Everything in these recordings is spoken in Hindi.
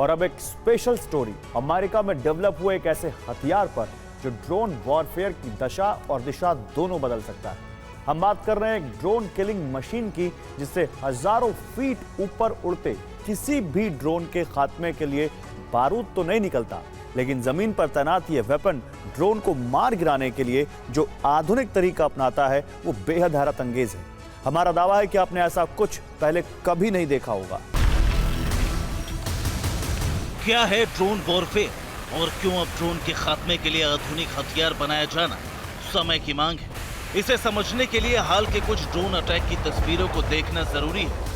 और अब एक स्पेशल स्टोरी अमेरिका में डेवलप हुए एक ऐसे हथियार पर जो ड्रोन वॉरफेयर की दशा और दिशा दोनों बदल सकता है। हम बात कर रहे हैं एक ड्रोन किलिंग मशीन की जिससे हजारों फीट ऊपर उड़ते किसी भी ड्रोन के खात्मे के लिए बारूद तो नहीं निकलता, लेकिन जमीन पर तैनात यह वेपन ड्रोन को मार गिराने के लिए जो आधुनिक तरीका अपनाता है वो बेहद हैरत अंगेज है। हमारा दावा है कि आपने ऐसा कुछ पहले कभी नहीं देखा होगा। क्या है ड्रोन वॉरफेयर और क्यों अब ड्रोन के खात्मे के लिए आधुनिक हथियार बनाया जाना समय की मांग है? इसे समझने के लिए हाल के कुछ ड्रोन अटैक की तस्वीरों को देखना जरूरी है।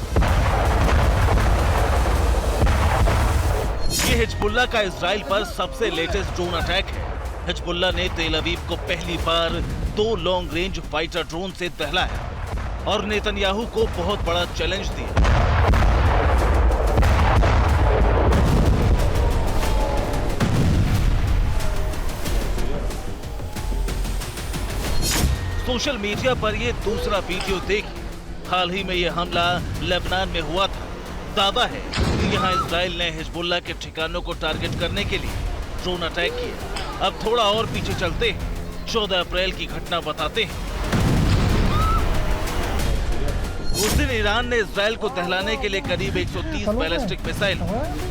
ये हिजबुल्लाह का इजराइल पर सबसे लेटेस्ट ड्रोन अटैक है। हिजबुल्लाह ने तेल अवीव को पहली बार 2 लॉन्ग रेंज फाइटर ड्रोन से दहलाया और नेतन्याहू को बहुत बड़ा चैलेंज दिया। सोशल मीडिया पर यह दूसरा वीडियो देखिए। हाल ही में यह हमला लेबनान में हुआ था। दावा है कि यहां इजराइल ने हिजबुल्लाह के ठिकानों को टारगेट करने के लिए ड्रोन अटैक किया। अब थोड़ा और पीछे चलते हैं, 14 अप्रैल की घटना बताते हैं। उस दिन ईरान ने इजराइल को दहलाने के लिए करीब 130 बैलिस्टिक मिसाइल,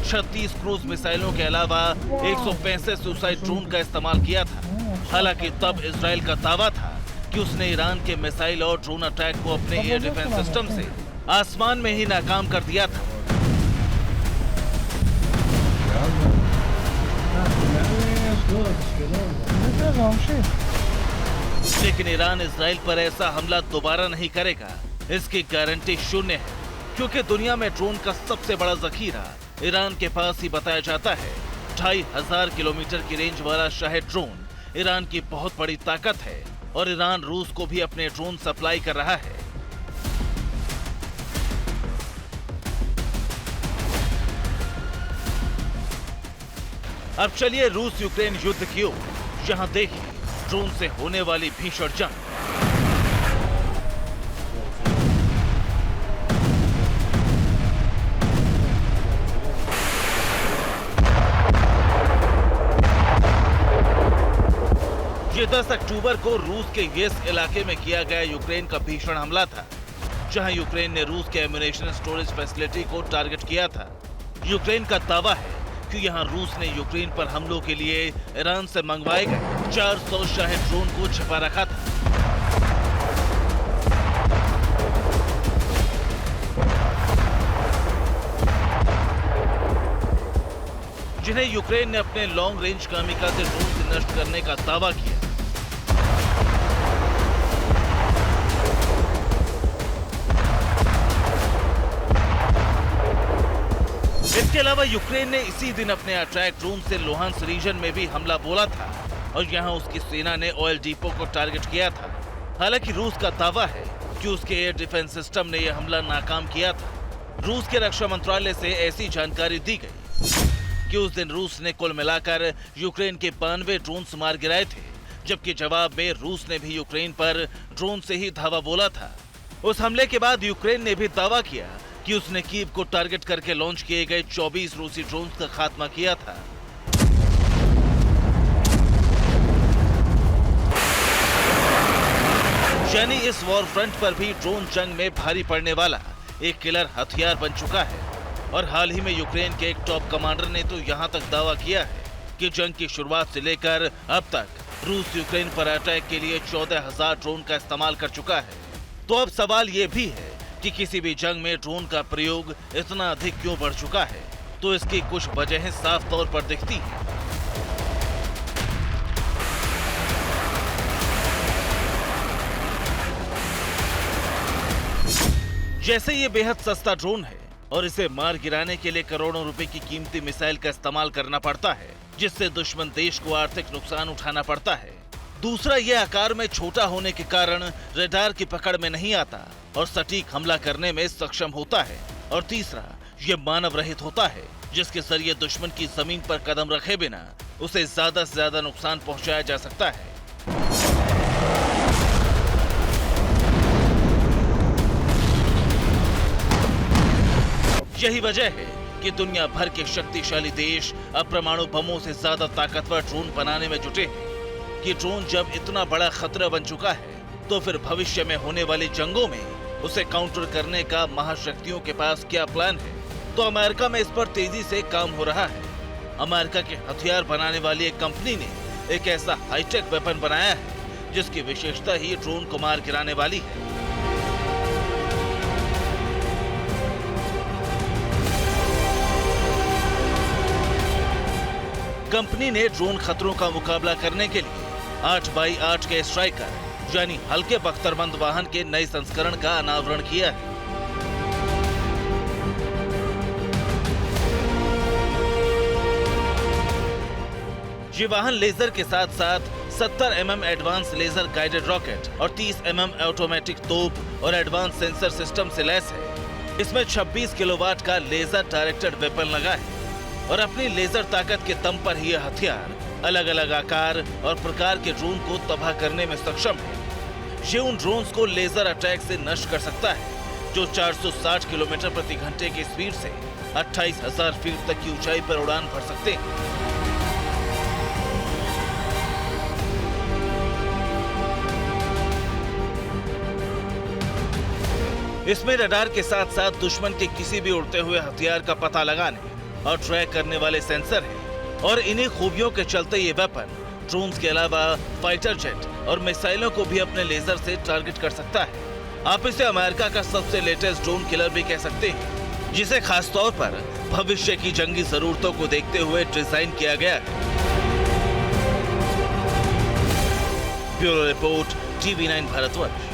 36 क्रूज मिसाइलों के अलावा 165 सुसाइड ड्रोन का इस्तेमाल किया था। हालांकि तब इजराइल का दावा था कि उसने ईरान के मिसाइल और ड्रोन अटैक को अपने एयर डिफेंस सिस्टम से आसमान में ही नाकाम कर दिया था। लेकिन ईरान इजराइल पर ऐसा हमला दोबारा नहीं करेगा, इसकी गारंटी शून्य है, क्योंकि दुनिया में ड्रोन का सबसे बड़ा जखीरा ईरान के पास ही बताया जाता है। 2500 किलोमीटर की रेंज वाला शाहिद ड्रोन ईरान की बहुत बड़ी ताकत है और ईरान रूस को भी अपने ड्रोन सप्लाई कर रहा है। अब चलिए रूस यूक्रेन युद्ध की ओर। यहां देखिए ड्रोन से होने वाली भीषण जंग। ये 10 अक्टूबर को रूस के येस्क इलाके में किया गया यूक्रेन का भीषण हमला था, जहां यूक्रेन ने रूस के एम्यूनेशन स्टोरेज फैसिलिटी को टारगेट किया था। यूक्रेन का दावा है कि यहां रूस ने यूक्रेन पर हमलों के लिए ईरान से मंगवाए गए 400 शाहिद ड्रोन को छिपा रखा था। जिन्हें यूक्रेन ने अपने लॉन्ग रेंज कामिकाज़े ड्रोन से नष्ट करने का दावा किया। इसके अलावा यूक्रेन ने इसी दिन अपने अटैक ड्रोन से लुहांस्क रीजन में भी हमला बोला था और यहां उसकी सेना ने ऑयल डिपो को टारगेट किया था। हालांकि रूस का दावा है कि उसके एयर डिफेंस सिस्टम ने यह हमला नाकाम किया था। रूस के रक्षा मंत्रालय से ऐसी जानकारी दी गई कि उस दिन रूस ने कुल मिलाकर यूक्रेन के 92 ड्रोन मार गिराए थे, जबकि जवाब में रूस ने भी यूक्रेन पर ड्रोन से ही धावा बोला था। उस हमले के बाद यूक्रेन ने भी दावा किया कि उसने कीव को टारगेट करके लॉन्च किए गए 24 रूसी ड्रोन का खात्मा किया था। यानी इस वॉर फ्रंट पर भी ड्रोन जंग में भारी पड़ने वाला एक किलर हथियार बन चुका है। और हाल ही में यूक्रेन के एक टॉप कमांडर ने तो यहां तक दावा किया है कि जंग की शुरुआत से लेकर अब तक रूस यूक्रेन पर अटैक के लिए 14,000 ड्रोन का इस्तेमाल कर चुका है। तो अब सवाल ये भी है कि किसी भी जंग में ड्रोन का प्रयोग इतना अधिक क्यों बढ़ चुका है? तो इसकी कुछ वजहें साफ तौर पर दिखती हैं। जैसे ये बेहद सस्ता ड्रोन है और इसे मार गिराने के लिए करोड़ों रुपए की कीमती मिसाइल का इस्तेमाल करना पड़ता है, जिससे दुश्मन देश को आर्थिक नुकसान उठाना पड़ता है। दूसरा, ये आकार में छोटा होने के कारण रडार की पकड़ में नहीं आता और सटीक हमला करने में सक्षम होता है। और तीसरा, ये मानव रहित होता है, जिसके जरिए दुश्मन की जमीन पर कदम रखे बिना उसे ज्यादा से ज्यादा नुकसान पहुंचाया जा सकता है। यही वजह है कि दुनिया भर के शक्तिशाली देश अब परमाणु बमों से ज्यादा ताकतवर ड्रोन बनाने में जुटे हैं कि ड्रोन जब इतना बड़ा खतरा बन चुका है तो फिर भविष्य में होने वाली जंगों में उसे काउंटर करने का महाशक्तियों के पास क्या प्लान है। तो अमेरिका में इस पर तेजी से काम हो रहा है। अमेरिका के हथियार बनाने वाली एक कंपनी ने एक ऐसा हाईटेक वेपन बनाया है जिसकी विशेषता ही ड्रोन को मार गिराने वाली है। कंपनी ने ड्रोन खतरों का मुकाबला करने के लिए 8x8 के स्ट्राइकर यानी हल्के बख्तरबंद वाहन के नए संस्करण का अनावरण किया है। ये वाहन लेजर के साथ साथ 70 mm advance laser guided rocket और 30 mm ऑटोमेटिक तोप और एडवांस सेंसर सिस्टम से लैस है। इसमें 26 किलोवाट का लेजर डायरेक्टेड वेपन लगा है और अपनी लेजर ताकत के दम पर ही यह हथियार अलग अलग आकार और प्रकार के ड्रोन को तबाह करने में सक्षम है। ये उन ड्रोन्स को लेजर अटैक से नष्ट कर सकता है जो 460 किलोमीटर प्रति घंटे की स्पीड से 28,000 फीट तक की ऊंचाई पर उड़ान भर सकते हैं। इसमें रडार के साथ साथ दुश्मन के किसी भी उड़ते हुए हथियार का पता लगाने और ट्रैक करने वाले सेंसर हैं और इन्हीं खूबियों के चलते ये वेपन ड्रोन्स के अलावा फाइटर जेट और मिसाइलों को भी अपने लेजर से टारगेट कर सकता है। आप इसे अमेरिका का सबसे लेटेस्ट ड्रोन किलर भी कह सकते हैं, जिसे खास तौर पर भविष्य की जंगी जरूरतों को देखते हुए डिजाइन किया गया है। Bureau report, TV9 Bharatvarsh.